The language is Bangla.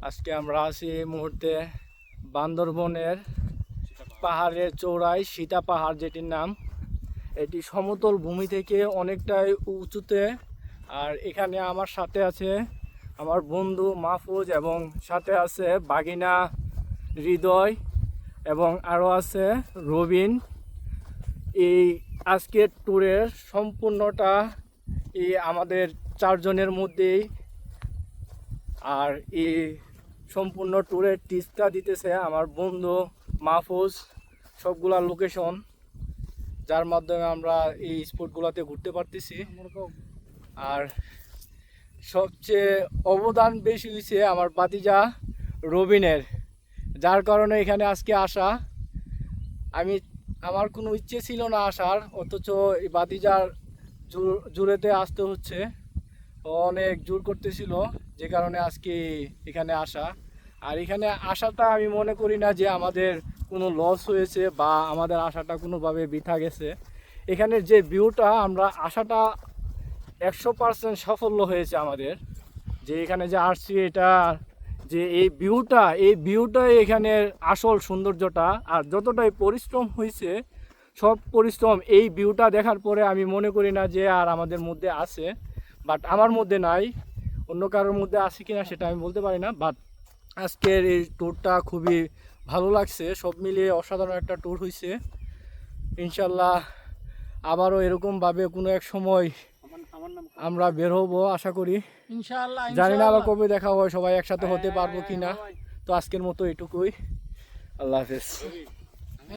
আজকে আমরা আছি এই মুহূর্তে বান্দরবনের পাহাড়ের চূড়ায়, সীতা পাহাড় যেটির নাম। এটি সমতল ভূমি থেকে অনেকটাই উঁচুতে। আর এখানে আমার সাথে আছে আমার বন্ধু মাহফুজ এবং সাথে আছে বাগিনা হৃদয় এবং আরও আছে রবিন। এই আজকের ট্যুরের সম্পূর্ণটা এই আমাদের চারজনের মধ্যেই। আর এই সম্পূর্ণ ট্যুরের টিপসটা দিতেছে আমার বন্ধু মাহফুজ, সবগুলা লোকেশন যার মাধ্যমে আমরা এই স্পটগুলোতে ঘুরতে পারতেছি। আর সবচেয়ে অবদান বেশি হয়েছে আমার ভাতিজা রবিনের, যার কারণে এখানে আজকে আসা। আমার কোনো ইচ্ছে ছিল না আসার, অথচ এই ভাতিজার জোরেতে আসতে হচ্ছে। অনেক জোর করতেছিল, যে কারণে আজকে এখানে আসা। আর এখানে আসাটা আমি মনে করি না যে আমাদের কোনো লস হয়েছে বা আমাদের আশাটা কোনোভাবে বৃথা গেছে। এখানের যে ভিউটা, আমরা আশাটা 100% সাফল্য হয়েছে আমাদের, যে এখানে যে আসছি এটা, যে এই ভিউটাই এখানের আসল সৌন্দর্যটা। আর যতটাই পরিশ্রম হয়েছে, সব পরিশ্রম এই ভিউটা দেখার পরে আমি মনে করি না যে আর আমাদের মধ্যে আছে। বাট আমার মধ্যে নাই, অন্য কারোর মধ্যে আছে কিনা সেটা আমি বলতে পারি না। বাট আজকের এই ট্যুরটা খুবই ভালো লাগছে, সব মিলিয়ে অসাধারণ একটা ট্যুর হয়েছে। ইনশাল্লাহ আবারও এরকমভাবে কোনো এক সময় আমরা বের হবো আশা করি। জানি না আবার কবে দেখা হয়, সবাই একসাথে হতে পারবো কিনা। তো আজকের মতো এটুকুই, আল্লাহ হাফেজ।